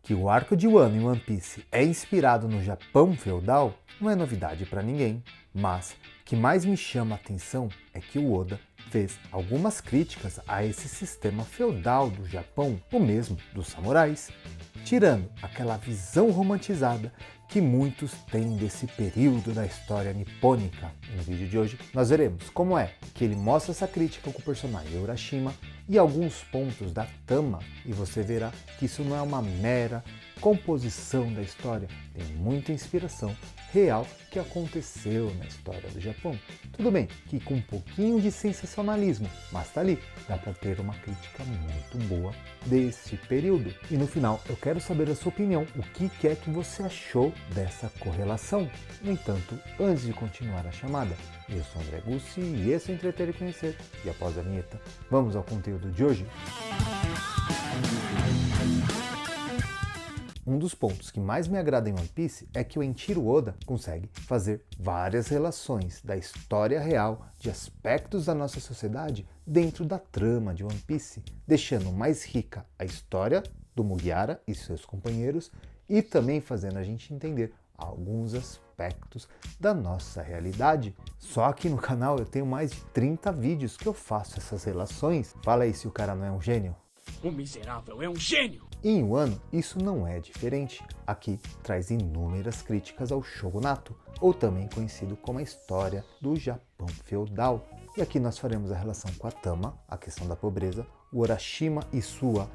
Que o arco de Wano em One Piece é inspirado no Japão feudal não é novidade para ninguém, mas o que mais me chama a atenção é que o Oda fez algumas críticas a esse sistema feudal do Japão, o mesmo dos samurais, tirando aquela visão romantizada que muitos têm desse período da história nipônica. No vídeo de hoje nós veremos como é que ele mostra essa crítica com o personagem Urashima e alguns pontos da Tama, e você verá que isso não é uma mera composição da história, tem muita inspiração real que aconteceu na história do Japão. Tudo bem que com um pouquinho de sensacionalismo, mas tá ali, dá para ter uma crítica muito boa desse período. E no final eu quero saber a sua opinião, o que é que você achou dessa correlação. No entanto, antes de continuar a chamada, eu sou André Gussi e esse é o Entreter e Conhecer, e após a vinheta, vamos ao conteúdo de hoje. Um dos pontos que mais me agrada em One Piece é que o Eiichiro Oda consegue fazer várias relações da história real, de aspectos da nossa sociedade dentro da trama de One Piece, deixando mais rica a história do Mugiwara e seus companheiros e também fazendo a gente entender alguns aspectos da nossa realidade. Só aqui no canal eu tenho mais de 30 vídeos que eu faço essas relações. Fala aí se o cara não é um gênio. O miserável é um gênio! E em Wano isso não é diferente. Aqui traz inúmeras críticas ao shogunato, ou também conhecido como a história do Japão feudal. E aqui nós faremos a relação com a Tama, a questão da pobreza, o Urashima e sua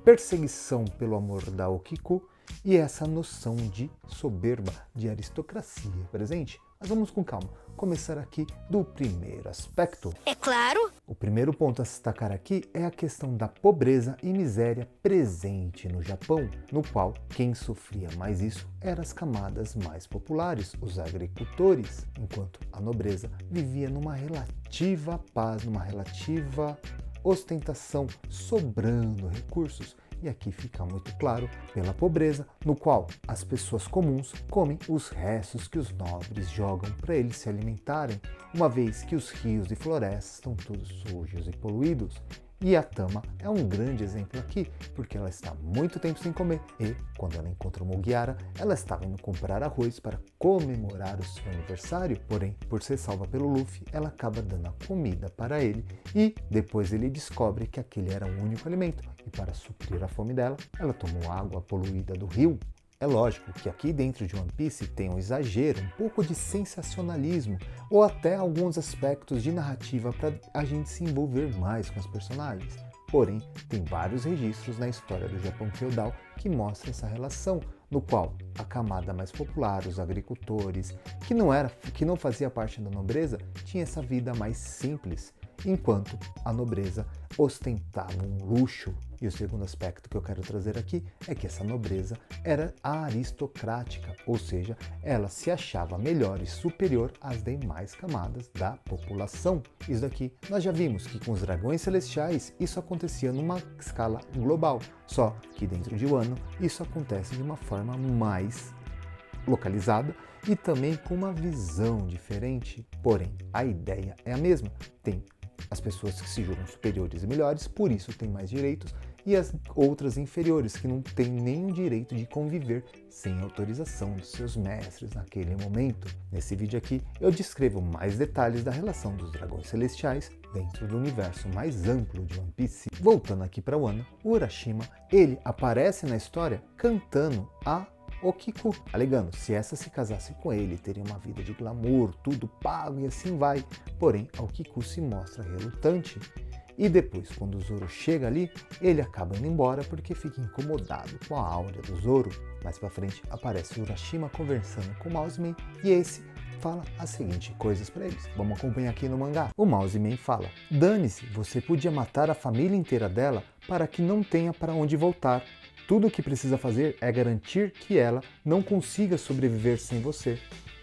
perseguição pelo amor da Okiku, e essa noção de soberba, de aristocracia presente. Mas vamos com calma, começar aqui do primeiro aspecto. É claro! O primeiro ponto a destacar aqui é a questão da pobreza e miséria presente no Japão, no qual quem sofria mais isso eram as camadas mais populares, os agricultores, enquanto a nobreza vivia numa relativa paz, numa relativa ostentação, sobrando recursos. E aqui fica muito claro pela pobreza, no qual as pessoas comuns comem os restos que os nobres jogam para eles se alimentarem, uma vez que os rios e florestas estão todos sujos e poluídos. E a Tama é um grande exemplo aqui, porque ela está muito tempo sem comer e, quando ela encontra o Mugiwara, ela estava indo comprar arroz para comemorar o seu aniversário, porém, por ser salva pelo Luffy, ela acaba dando a comida para ele e depois ele descobre que aquele era o único alimento e para suprir a fome dela, ela tomou água poluída do rio. É lógico que aqui dentro de One Piece tem um exagero, um pouco de sensacionalismo ou até alguns aspectos de narrativa para a gente se envolver mais com os personagens. Porém, tem vários registros na história do Japão feudal que mostram essa relação, no qual a camada mais popular, os agricultores, que não fazia parte da nobreza, tinha essa vida mais simples, enquanto a nobreza ostentava um luxo. E o segundo aspecto que eu quero trazer aqui é que essa nobreza era aristocrática, ou seja, ela se achava melhor e superior às demais camadas da população. Isso daqui nós já vimos que com os dragões celestiais isso acontecia numa escala global, só que dentro de Wano isso acontece de uma forma mais localizada e também com uma visão diferente, porém a ideia é a mesma. Tem as pessoas que se julgam superiores e melhores, por isso têm mais direitos, e as outras inferiores que não têm nenhum direito de conviver sem autorização dos seus mestres naquele momento. Nesse vídeo aqui eu descrevo mais detalhes da relação dos dragões celestiais dentro do universo mais amplo de One Piece. Voltando aqui para Wano, o Urashima, ele aparece na história cantando a Okiku, alegando se essa se casasse com ele, teria uma vida de glamour, tudo pago e assim vai. Porém, a Okiku se mostra relutante. E depois, quando o Zoro chega ali, ele acaba indo embora porque fica incomodado com a aura do Zoro. Mais pra frente, aparece o Urashima conversando com o Mouse-Man e esse fala as seguintes coisas para eles. Vamos acompanhar aqui no mangá. O Mouse-Man fala: dane-se, você podia matar a família inteira dela para que não tenha para onde voltar. Tudo o que precisa fazer é garantir que ela não consiga sobreviver sem você.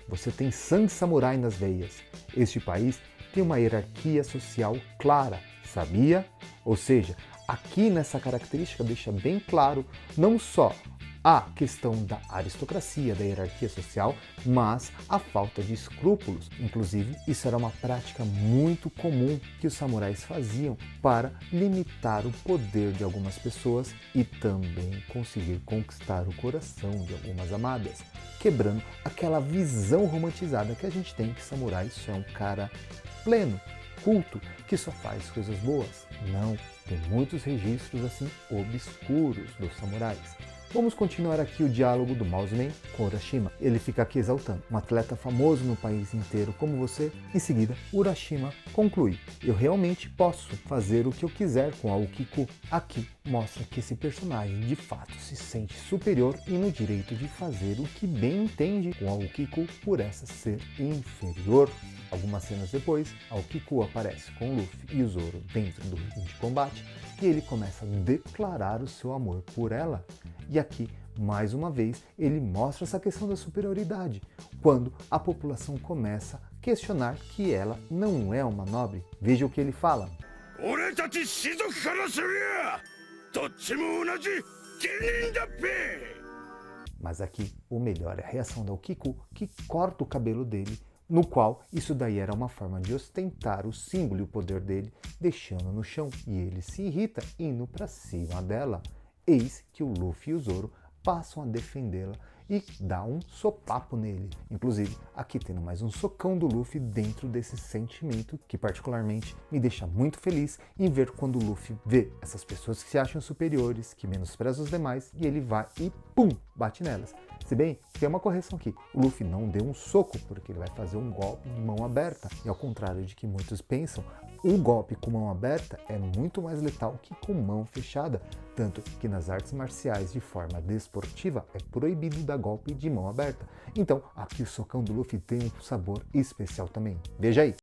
Você tem sangue samurai nas veias. Este país tem uma hierarquia social clara, sabia? Ou seja, aqui nessa característica deixa bem claro não só a questão da aristocracia, da hierarquia social, mas a falta de escrúpulos. Inclusive, isso era uma prática muito comum que os samurais faziam para limitar o poder de algumas pessoas e também conseguir conquistar o coração de algumas amadas, quebrando aquela visão romantizada que a gente tem que samurai isso é um cara pleno, culto, que só faz coisas boas. Não, tem muitos registros assim obscuros dos samurais. Vamos continuar aqui o diálogo do Mausman com Urashima. Ele fica aqui exaltando um atleta famoso no país inteiro como você. Em seguida, Urashima conclui: eu realmente posso fazer o que eu quiser com Aokiku. Aqui mostra que esse personagem de fato se sente superior e no direito de fazer o que bem entende com Aokiku por essa ser inferior. Algumas cenas depois, Aokiku aparece com Luffy e o Zoro dentro do ringue de combate e ele começa a declarar o seu amor por ela. E aqui, mais uma vez, ele mostra essa questão da superioridade, quando a população começa a questionar que ela não é uma nobre. Veja o que ele fala. Mas aqui, o melhor é a reação da Aokiku, que corta o cabelo dele, no qual isso daí era uma forma de ostentar o símbolo e o poder dele, deixando no chão, e ele se irrita indo para cima dela. Eis que o Luffy e o Zoro passam a defendê-la e dá um sopapo nele. Inclusive, aqui tendo mais um socão do Luffy dentro desse sentimento que particularmente me deixa muito feliz em ver quando o Luffy vê essas pessoas que se acham superiores, que menosprezam os demais, e ele vai e pum, bate nelas. Se bem que tem uma correção aqui, o Luffy não deu um soco porque ele vai fazer um golpe de mão aberta, e ao contrário de que muitos pensam, o golpe com mão aberta é muito mais letal que com mão fechada, tanto que nas artes marciais de forma desportiva é proibido dar golpe de mão aberta. Então aqui o socão do Luffy tem um sabor especial também. Veja aí.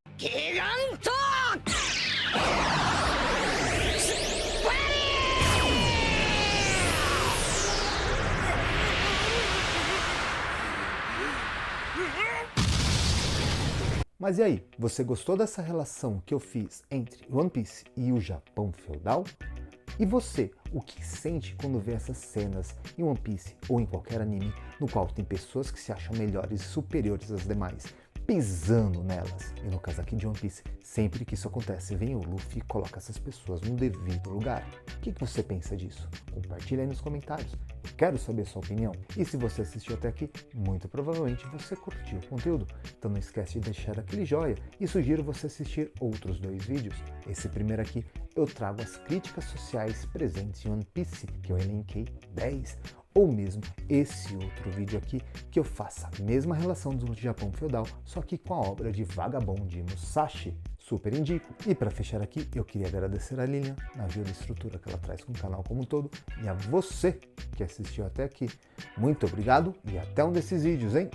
Mas e aí, você gostou dessa relação que eu fiz entre One Piece e o Japão feudal? E você, o que sente quando vê essas cenas em One Piece ou em qualquer anime no qual tem pessoas que se acham melhores e superiores às demais, pisando nelas? E no caso aqui de One Piece, sempre que isso acontece, vem o Luffy e coloca essas pessoas no devido lugar. O que você pensa disso? Compartilha aí nos comentários. Eu quero saber a sua opinião. E se você assistiu até aqui, muito provavelmente você curtiu o conteúdo. Então não esquece de deixar aquele joinha e sugiro você assistir outros 2 vídeos. Esse primeiro aqui eu trago as críticas sociais presentes em One Piece, que eu elenquei 10. Ou mesmo esse outro vídeo aqui, que eu faço a mesma relação do Japão feudal, só que com a obra de Vagabond Musashi. Super indico. E para fechar aqui, eu queria agradecer a Lilian, na ajuda e estrutura que ela traz com o canal como um todo, e a você que assistiu até aqui. Muito obrigado e até um desses vídeos, hein?